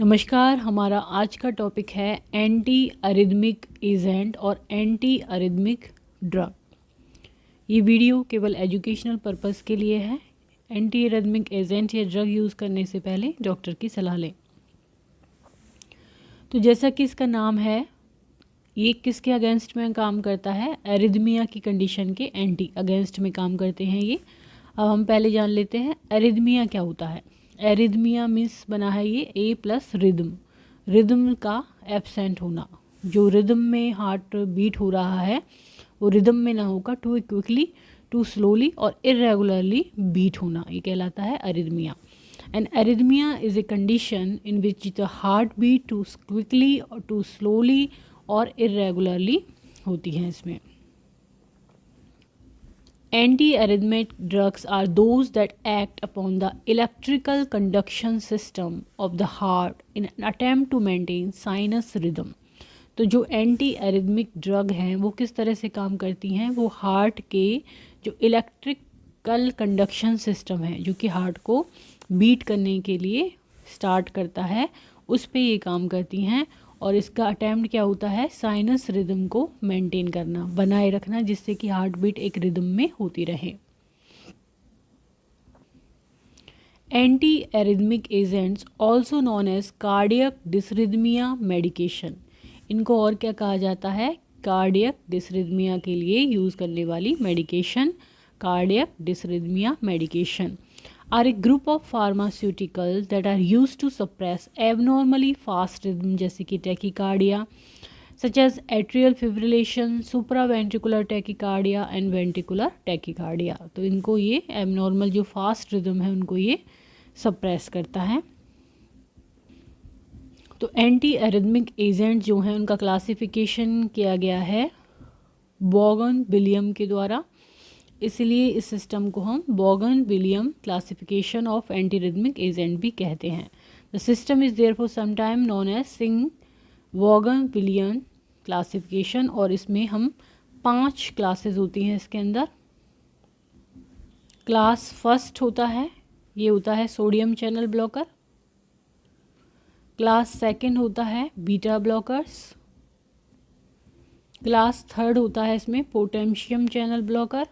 नमस्कार। हमारा आज का टॉपिक है एंटी अरिदमिक एजेंट और एंटी अरिदमिक ड्रग। ये वीडियो केवल एजुकेशनल पर्पस के लिए है। एंटी अरिदमिक एजेंट या ड्रग यूज़ करने से पहले डॉक्टर की सलाह लें। तो जैसा कि इसका नाम है, ये किसके अगेंस्ट में काम करता है? एरिदमिया की कंडीशन के एंटी अगेंस्ट में काम करते हैं ये। अब हम पहले जान लेते हैं एरिदमिया क्या होता है। एरिदमिया मीन्स बना है ये ए प्लस रिदम, रिदम का एब्सेंट होना। जो रिदम में हार्ट बीट हो रहा है वो रिदम में ना होकर टू क्विकली, टू स्लोली और इरेगुलरली बीट होना, ये कहलाता है arrhythmia. And arrhythmia is a condition in which the heart beat too quickly और टू स्लोली और इरेगुलरली होती हैं। इसमें anti-arrhythmic drugs are those that act upon the electrical conduction system of the heart in an attempt to maintain sinus rhythm। तो जो anti arrhythmic drug हैं वो किस तरह से काम करती हैं? वो हार्ट के जो इलेक्ट्रिकल कंडक्शन सिस्टम है, जो कि हार्ट को बीट करने के लिए स्टार्ट करता है, उस पे ये काम करती हैं। और इसका अटैम्प्ट क्या होता है? साइनस रिदम को मेंटेन करना, बनाए रखना, जिससे कि हार्ट बीट एक रिदम में होती रहे। Anti arrhythmic agents also known as cardiac dysrhythmia medication. इनको और क्या कहा जाता है? कार्डियक डिसरिदमिया के लिए यूज़ करने वाली medication, cardiac dysrhythmia medication are a group of pharmaceuticals that are used to suppress abnormally fast rhythm जैसे कि tachycardia, such as atrial fibrillation, supraventricular tachycardia and ventricular tachycardia। तो इनको ये abnormal जो fast rhythm है उनको ये suppress करता है। तो एंटी एरिदमिक एजेंट जो हैं उनका क्लासिफिकेशन किया गया है बोगन-विलियम के द्वारा, इसलिए इस सिस्टम को हम बोगन-विलियम क्लासिफिकेशन ऑफ एंटीरिदमिक एजेंट भी कहते हैं। The system is therefore sometime known as सिंग-बोगन-विलियम क्लासिफिकेशन। और इसमें हम 5 क्लासेस होती हैं इसके अंदर। क्लास फर्स्ट होता है, ये होता है sodium channel blocker. Class second होता है बीटा ब्लॉकर्स। क्लास थर्ड होता है इसमें potassium channel blocker.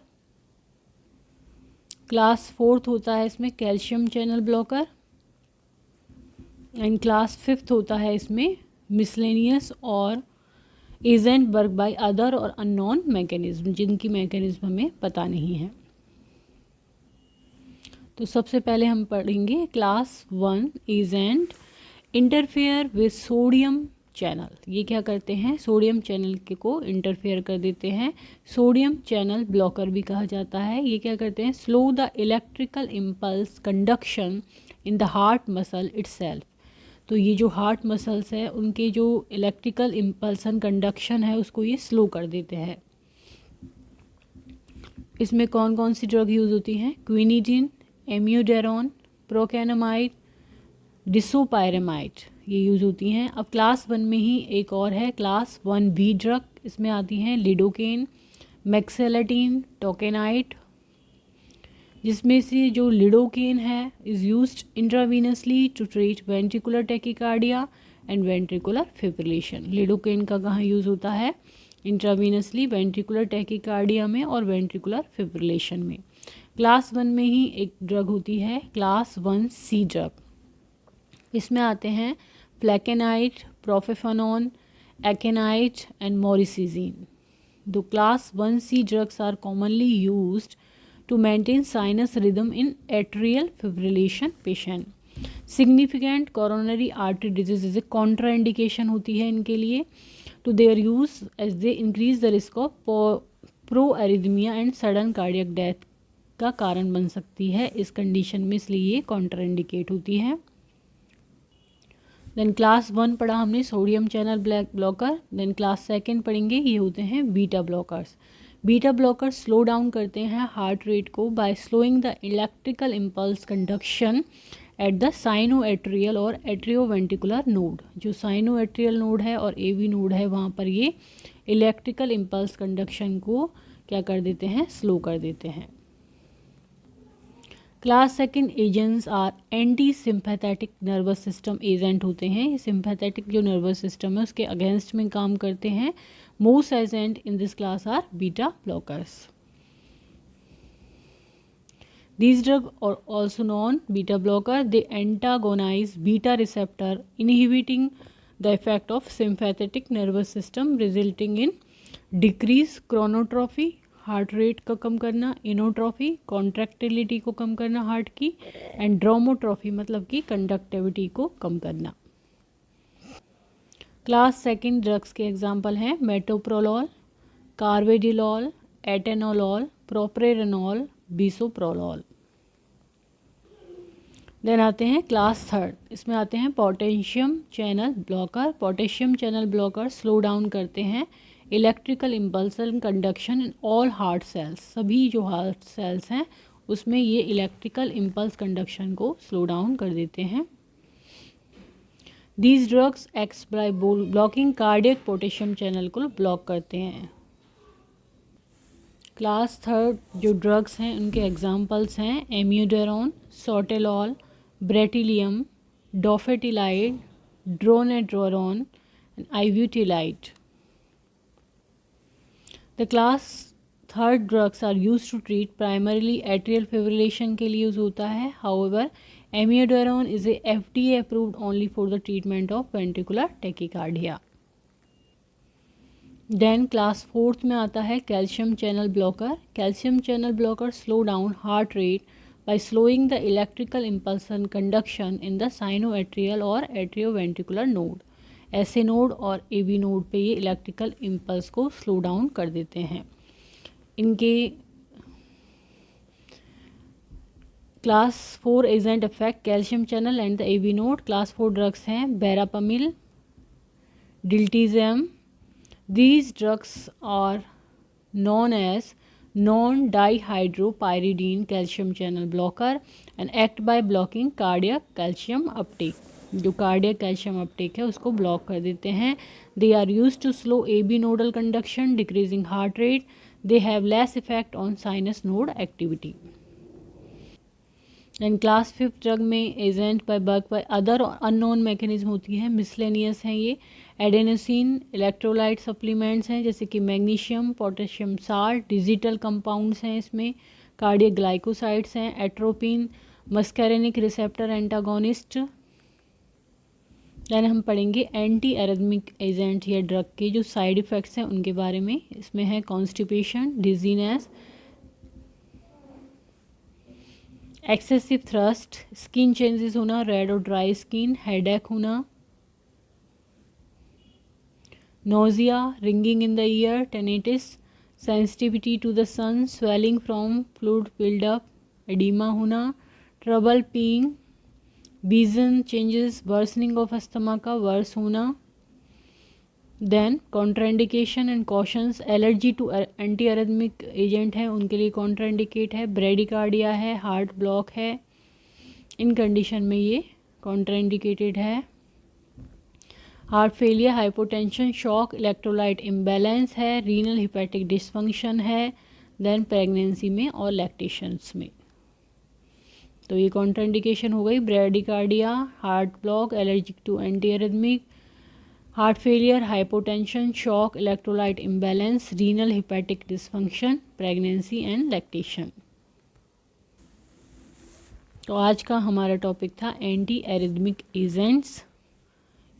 Class fourth होता है इसमें calcium channel blocker. And class fifth होता है इसमें मिसलेनियस और एजेंट वर्क बाय अदर और अननोन मैकेनिज्म, जिनकी मैकेनिज्म हमें पता नहीं है। तो सबसे पहले हम पढ़ेंगे class 1 agent interfere with sodium channel. ये क्या करते हैं? सोडियम चैनल के को इंटरफेयर कर देते हैं। सोडियम चैनल ब्लॉकर भी कहा जाता है। ये क्या करते हैं? Slow the electrical impulse conduction in the heart muscle itself. तो ये जो हार्ट मसल्स है उनके जो इलेक्ट्रिकल इम्पल्सन कंडक्शन है उसको ये स्लो कर देते हैं। इसमें कौन कौन सी ड्रग यूज़ होती हैं? क्विनिडिन, एम्यूडेरॉन, प्रोकेनामाइड, डिसोपायरेमाइड, ये यूज़ होती हैं। अब क्लास 1 में ही एक और है क्लास 1B ड्रग। इसमें आती हैं लिडोकेन, मैक्सेलेटिन, टोकेनाइट, जिसमें से जो लिडोकेन है is used intravenously to treat ventricular tachycardia and ventricular fibrillation. Lidocaine का कहाँ यूज़ होता है? इंट्रावीनसली वेंट्रिकुलर टैकीकार्डिया में और वेंट्रिकुलर फिब्रिलेशन में। क्लास 1 में ही एक ड्रग होती है क्लास 1C ड्रग। इसमें आते हैं flecainide, propafenone, encainide and moricizine. The class 1C drugs are commonly used to maintain sinus rhythm in atrial fibrillation patient. Significant coronary artery disease is a contraindication होती है इनके लिए to their use as they increase the risk of pro arrhythmia and sudden cardiac death का कारण बन सकती है इस कंडीशन में, इसलिए ये कॉन्ट्राइंडिकेट होती है। देन क्लास 1 पढ़ा हमने sodium channel blocker. Then class 2 पढ़ेंगे, ये होते हैं beta blockers. Beta blockers slow down करते हैं हार्ट रेट को by slowing the electrical impulse conduction at the sinoatrial और एट्रियोवेंट्रिकुलर नोड। जो साइनोएट्रियल नोड है और एवी नोड है वहाँ पर ये इलेक्ट्रिकल इम्पल्स कंडक्शन को क्या कर देते हैं? स्लो कर देते हैं। Class second agents are anti sympathetic nervous system agent होते हैं। ये सिंपैथेटिक जो नर्वस सिस्टम है उसके अगेंस्ट में काम करते हैं। Most agent in this class are beta blockers. These drugs are also known beta blocker. They antagonize beta receptor, inhibiting the effect of sympathetic nervous system, resulting in decrease chronotrophy, heart rate का कम करना, इनोट्रॉफी contractility को कम करना heart की, and ड्रोमोट्रॉफी मतलब कि conductivity को कम करना। क्लास सेकंड ड्रग्स के एग्जांपल हैं metoprolol, carvedilol, atenolol, propranolol, bisoprolol. Then आते हैं क्लास थर्ड, इसमें आते हैं potassium channel blocker. Potassium channel blocker slow down करते हैं electrical impulse conduction in all heart cells. सभी जो हार्ट सेल्स हैं उसमें ये इलेक्ट्रिकल इम्पल्स कंडक्शन को स्लो डाउन कर देते हैं। These drugs acts by blocking cardiac potassium channel को ब्लॉक करते हैं। क्लास थर्ड जो ड्रग्स हैं उनके एग्जांपल्स हैं amiodarone, sotalol, bretylium, dofetilide, dronedarone and ibutilide. The class third drugs are use to treat primarily atrial fibrillation के लिए use होता है। However amiodarone is a FDA approved only for the treatment of ventricular tachycardia. Then class fourth में आता है calcium channel blocker. Calcium channel blocker slow down heart rate by slowing the electrical impulse conduction in the sinoatrial और atrioventricular node. ऐसे node और AV node पे ये electrical impulse को slow down कर देते हैं। इनके class 4 agent affect calcium channel and the AV node. Class 4 drugs हैं बेरापामिल, डिल्टीजियम। These drugs are known as non-dihydropyridine calcium channel blocker and act by blocking cardiac calcium uptake. जो cardiac calcium uptake है उसको block कर देते हैं। They are use to slow AB nodal conduction, decreasing heart rate. They have less effect on sinus node activity. And class fifth drug में agent by bug by other unknown mechanism होती है, miscellaneous हैं ये। Adenosine, electrolyte supplements हैं जैसे कि magnesium, potassium salt, digital compounds हैं इसमें, कार्डियक ग्लाइकोसाइड्स हैं, atropine, muscarinic receptor antagonist. Then हम पढ़ेंगे एंटी एरिथमिक एजेंट या ड्रग के जो साइड इफ़ेक्ट्स हैं उनके बारे में। इसमें है constipation, dizziness, excessive thirst, skin changes होना, रेड और ड्राई स्किन, हेडेक होना, nausea, ringing in the ear, tinnitus, sensitivity to the sun, swelling from fluid buildup, edema होना, trouble peeing, vision changes, worsening of asthma का worse होना। Then contraindication and cautions, allergy to anti arrhythmic agent है उनके लिए contraindicate है, bradycardia है, heart block है, इन condition में ये कॉन्ट्राइंडिकेटेड है। Heart failure, hypotension, shock, electrolyte imbalance है, रीनल हिपैटिक डिसफंक्शन है। देन प्रेगनेंसी में और लैक्टेशंस में। तो ये कॉन्ट्राइंडिकेशन हो गई, bradycardia, heart block, allergic to anti arrhythmic, heart failure, hypotension, shock, electrolyte imbalance, renal hepatic dysfunction, pregnancy and lactation. तो आज का हमारा टॉपिक था एंटी एरिथमिक एजेंट्स।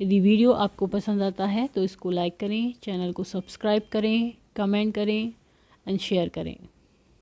यदि वीडियो आपको पसंद आता है तो इसको लाइक करें, चैनल को सब्सक्राइब करें, कमेंट करें एंड शेयर करें।